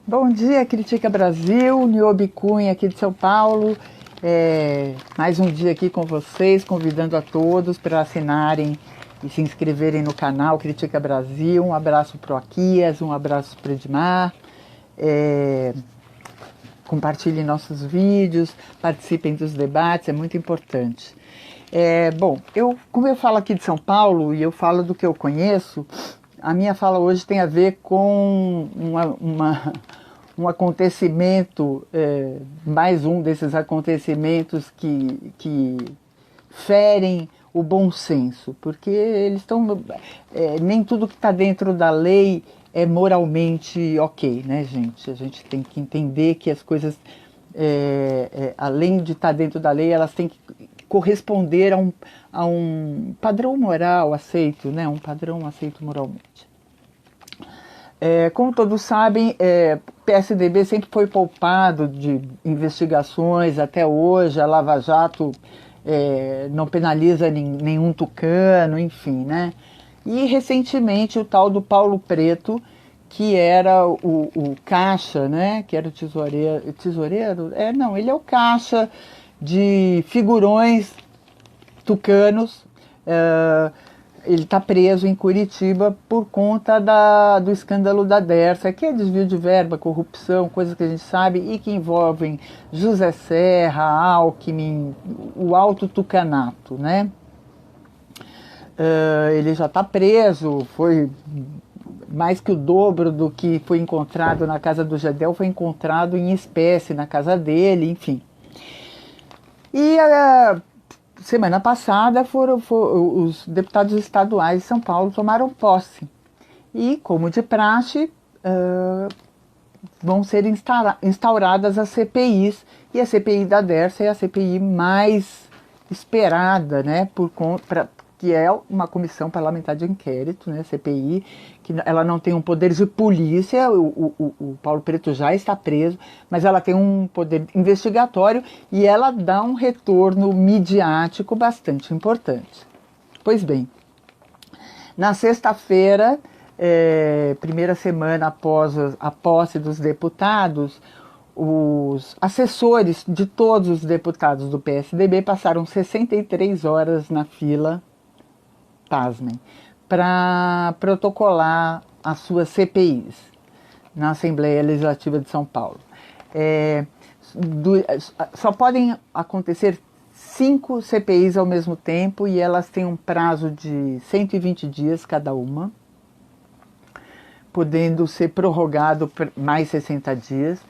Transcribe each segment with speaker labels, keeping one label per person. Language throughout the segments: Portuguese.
Speaker 1: Bom dia, Critica Brasil, Niobe Cunha aqui de São Paulo. Mais um dia aqui com vocês, convidando a todos para assinarem e se inscreverem no canal Critica Brasil. Um abraço para o Aquias, um abraço para o Edmar. Compartilhem nossos vídeos, participem dos debates, é muito importante. Como eu falo aqui de São Paulo e eu falo do que eu conheço, a minha fala hoje tem a ver com um acontecimento, mais um desses acontecimentos que ferem o bom senso, porque eles estão, nem tudo que está dentro da lei é moralmente ok, né, gente? A gente tem que entender que as coisas, além de estar dentro da lei, elas têm que corresponder a um padrão moral aceito, né? Um padrão aceito moralmente. Como todos sabem, PSDB sempre foi poupado de investigações até hoje, a Lava Jato não penaliza nenhum tucano, enfim, né? E recentemente o tal do Paulo Preto, que era o caixa, né? Que era o tesoureiro? Não, ele é o caixa de figurões tucanos. Ele está preso em Curitiba por conta do escândalo da Dersa, que é desvio de verba, corrupção, coisas que a gente sabe e que envolvem José Serra, Alckmin, o alto tucanato, né? Ele já está preso, foi mais que o dobro do que foi encontrado na casa do Gedel, foi encontrado em espécie na casa dele, enfim. E semana passada os deputados estaduais de São Paulo tomaram posse. E, como de praxe, vão ser instauradas as CPIs. E a CPI da Dersa é a CPI mais esperada, né, que é uma comissão parlamentar de inquérito, né, CPI, que ela não tem um poder de polícia, o Paulo Preto já está preso, mas ela tem um poder investigatório e ela dá um retorno midiático bastante importante. Pois bem, na sexta-feira, primeira semana após a posse dos deputados, os assessores de todos os deputados do PSDB passaram 63 horas na fila, pasmem, para protocolar as suas CPIs na Assembleia Legislativa de São Paulo. Só podem acontecer 5 CPIs ao mesmo tempo e elas têm um prazo de 120 dias cada uma, podendo ser prorrogado por mais 60 dias.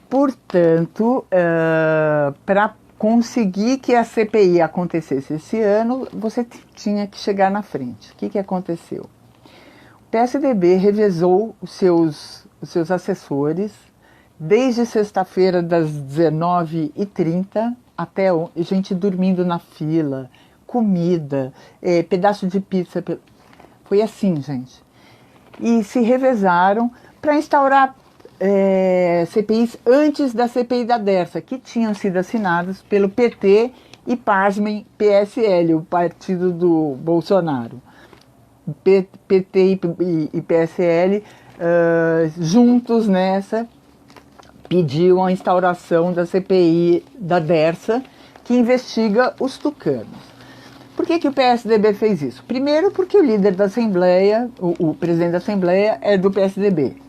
Speaker 1: Portanto, para conseguir que a CPI acontecesse esse ano, você tinha que chegar na frente. O que aconteceu? O PSDB revezou os seus assessores desde sexta-feira das 19h30 até gente dormindo na fila, comida, pedaço de pizza. Foi assim, gente. E se revezaram para instaurar CPIs antes da CPI da Dersa, que tinham sido assinadas pelo PT e, pasmem, PSL, o partido do Bolsonaro. PT e PSL, juntos nessa, pediam a instauração da CPI da Dersa, que investiga os tucanos. Por que o PSDB fez isso? Primeiro, porque o líder da Assembleia, o presidente da Assembleia, é do PSDB,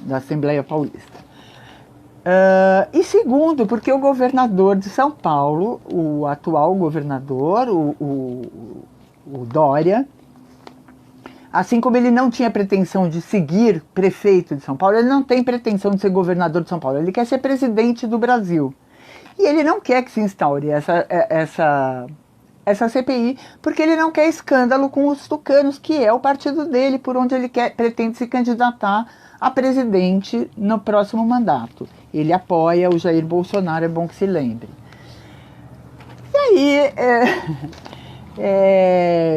Speaker 1: da Assembleia Paulista. E segundo, porque o governador de São Paulo, o atual governador, o Dória, assim como ele não tinha pretensão de seguir prefeito de São Paulo, ele não tem pretensão de ser governador de São Paulo, ele quer ser presidente do Brasil. E ele não quer que se instaure essa CPI, porque ele não quer escândalo com os tucanos, que é o partido dele, por onde ele pretende se candidatar a presidente no próximo mandato. Ele apoia o Jair Bolsonaro, é bom que se lembre. E aí,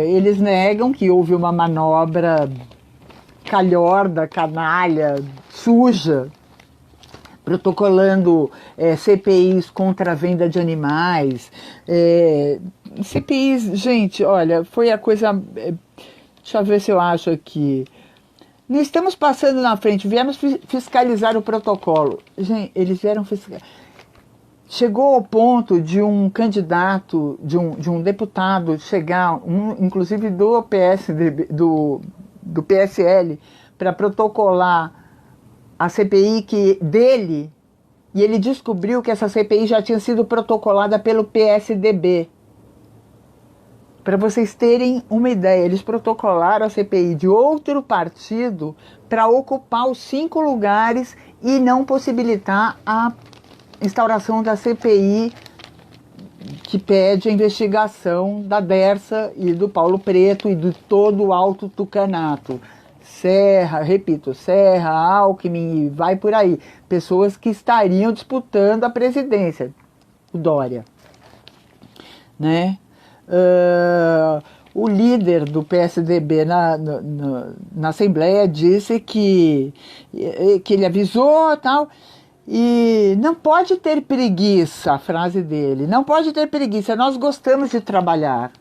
Speaker 1: eles negam que houve uma manobra calhorda, canalha, suja, protocolando CPIs contra a venda de animais. CPIs, gente, olha, foi a coisa... deixa eu ver se eu acho aqui. Não estamos passando na frente, viemos fiscalizar o protocolo. Gente, eles vieram fiscalizar. Chegou ao ponto de um candidato, de um deputado chegar, inclusive do PSDB, do PSL, para protocolar a CPI dele, e ele descobriu que essa CPI já tinha sido protocolada pelo PSDB. Para vocês terem uma ideia, eles protocolaram a CPI de outro partido para ocupar os 5 lugares e não possibilitar a instauração da CPI que pede a investigação da Dersa e do Paulo Preto e de todo o Alto Tucanato. Serra, repito, Serra, Alckmin, vai por aí. Pessoas que estariam disputando a presidência. O Dória. Né? O líder do PSDB na Assembleia disse que ele avisou tal, e não pode ter preguiça, a frase dele, não pode ter preguiça, nós gostamos de trabalhar.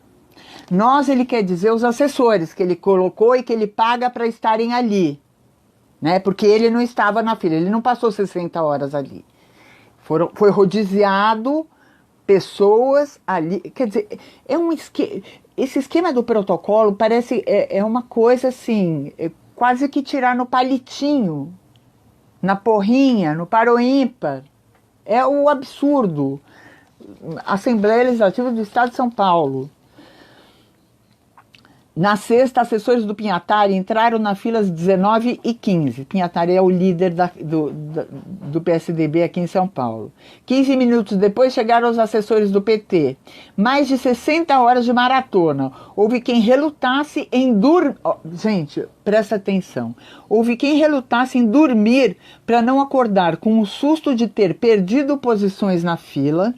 Speaker 1: Nós, ele quer dizer os assessores que ele colocou e que ele paga para estarem ali, né? Porque ele não estava na fila, ele não passou 60 horas ali. Foi rodiziado pessoas ali, quer dizer, esse esquema do protocolo parece, uma coisa assim, quase que tirar no palitinho, na porrinha, no par ou ímpar. É o absurdo. Assembleia Legislativa do Estado de São Paulo. Na sexta, assessores do Pinhatari entraram na fila às 19h15. Pinhatari é o líder do PSDB aqui em São Paulo. 15 minutos depois chegaram os assessores do PT. Mais de 60 horas de maratona. Houve quem relutasse em dormir... Oh, gente, presta atenção. Houve quem relutasse em dormir para não acordar com o susto de ter perdido posições na fila.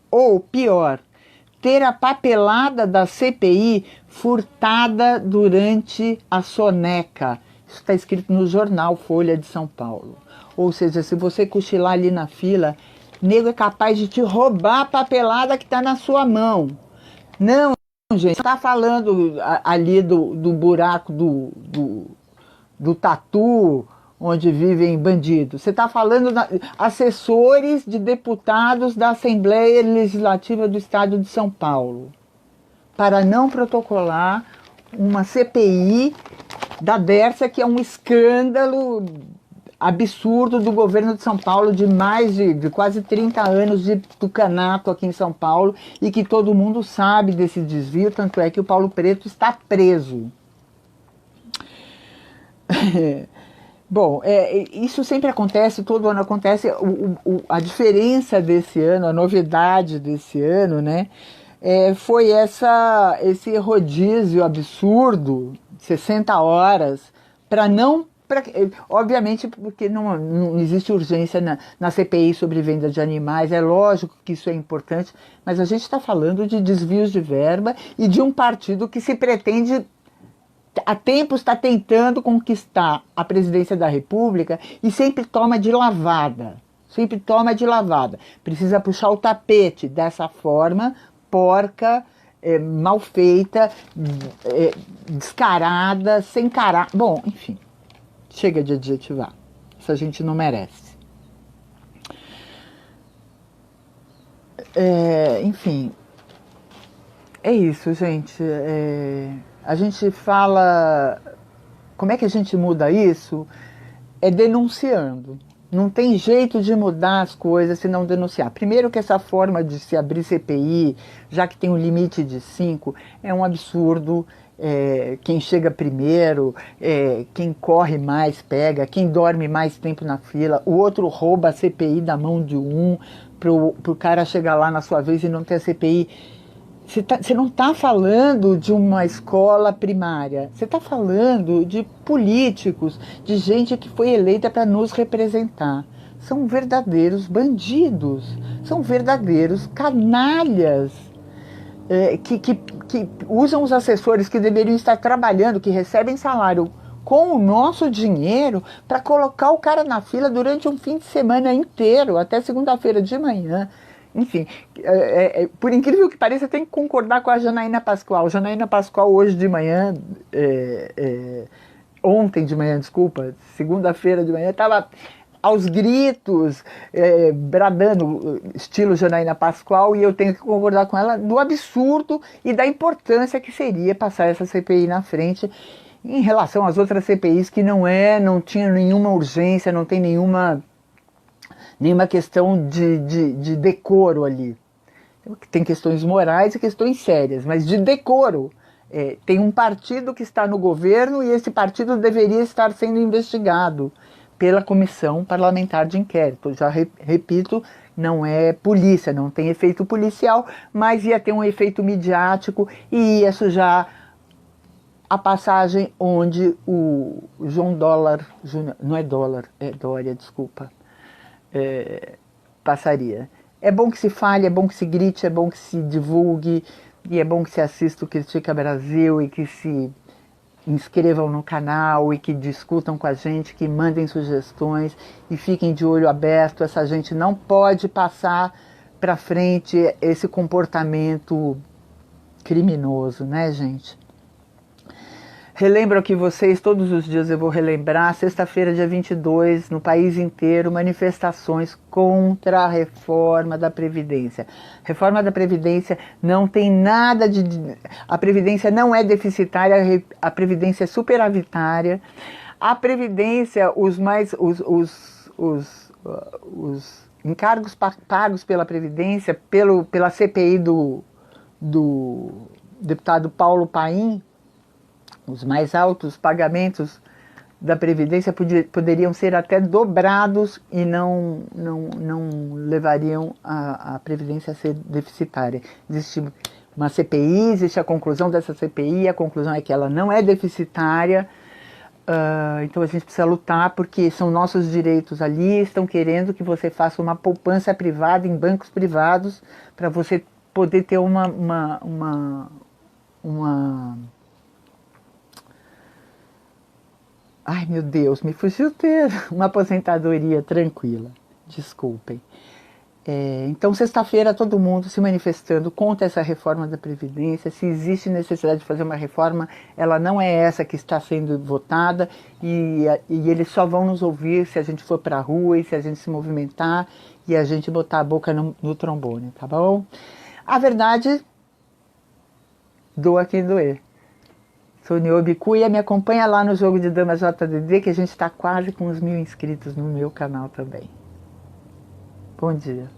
Speaker 1: Ou, pior, ter a papelada da CPI furtada durante a soneca. Isso está escrito no jornal Folha de São Paulo. Ou seja, se você cochilar ali na fila, nego é capaz de te roubar a papelada que está na sua mão. Não, gente, está falando ali do buraco do tatu, onde vivem bandidos. Você está falando assessores de deputados da Assembleia Legislativa do Estado de São Paulo, para não protocolar uma CPI da Dersa, que é um escândalo absurdo do governo de São Paulo, de mais de quase 30 anos de tucanato aqui em São Paulo, e que todo mundo sabe desse desvio, tanto é que o Paulo Preto está preso. Bom, isso sempre acontece, todo ano acontece. A diferença desse ano, a novidade desse ano, né, foi esse rodízio absurdo, 60 horas, obviamente porque não existe urgência na CPI sobre venda de animais, é lógico que isso é importante, mas a gente está falando de desvios de verba e de um partido que se pretende... há tempo está tentando conquistar a presidência da República e sempre toma de lavada. Sempre toma de lavada. Precisa puxar o tapete dessa forma, porca, mal feita, descarada, sem caráter. Bom, enfim, chega de adjetivar. Essa gente não merece. Enfim, é isso, gente. A gente fala... Como é que a gente muda isso? É denunciando. Não tem jeito de mudar as coisas se não denunciar. Primeiro que essa forma de se abrir CPI, já que tem um limite de 5, é um absurdo. Quem chega primeiro, quem corre mais pega, quem dorme mais tempo na fila, o outro rouba a CPI da mão de um, pro cara chegar lá na sua vez e não ter a CPI. Você não está falando de uma escola primária, você está falando de políticos, de gente que foi eleita para nos representar. São verdadeiros bandidos, são verdadeiros canalhas, que usam os assessores que deveriam estar trabalhando, que recebem salário com o nosso dinheiro, para colocar o cara na fila durante um fim de semana inteiro, até segunda-feira de manhã. Enfim, por incrível que pareça, eu tenho que concordar com a Janaína Pascoal. Janaína Pascoal, hoje de manhã, ontem de manhã, desculpa, segunda-feira de manhã, estava aos gritos, bradando, estilo Janaína Pascoal, e eu tenho que concordar com ela do absurdo e da importância que seria passar essa CPI na frente em relação às outras CPIs que não tinha nenhuma urgência, não tem nenhuma questão de decoro ali. Tem questões morais e questões sérias, mas de decoro. Tem um partido que está no governo e esse partido deveria estar sendo investigado pela Comissão Parlamentar de Inquérito. Já repito, não é polícia, não tem efeito policial, mas ia ter um efeito midiático e ia sujar a passagem onde o João Dólar, não é Dólar, é Dória, desculpa, passaria. É bom que se fale, é bom que se grite, é bom que se divulgue, e é bom que se assista o Critica Brasil e que se inscrevam no canal e que discutam com a gente, que mandem sugestões e fiquem de olho aberto. Essa gente não pode passar para frente esse comportamento criminoso, né, gente? Relembro aqui vocês, todos os dias eu vou relembrar, sexta-feira, dia 22, no país inteiro, manifestações contra a reforma da Previdência. Reforma da Previdência não tem nada de... A Previdência não é deficitária, a Previdência é superavitária. A Previdência, os encargos pagos pela Previdência, pela CPI do deputado Paulo Paim, os mais altos pagamentos da Previdência poderiam ser até dobrados e não levariam a Previdência a ser deficitária. Existe uma CPI, existe a conclusão dessa CPI, a conclusão é que ela não é deficitária, então a gente precisa lutar porque são nossos direitos ali, estão querendo que você faça uma poupança privada em bancos privados para você poder ter uma ai, meu Deus, me fugiu ter uma aposentadoria tranquila. Desculpem. Então, sexta-feira, todo mundo se manifestando contra essa reforma da Previdência. Se existe necessidade de fazer uma reforma, ela não é essa que está sendo votada e eles só vão nos ouvir se a gente for para a rua e se a gente se movimentar e a gente botar a boca no trombone, tá bom? A verdade, doa quem doer. Sou Niobe Cuia, me acompanha lá no Jogo de Damas JDD, que a gente está quase com uns 1000 inscritos no meu canal também. Bom dia.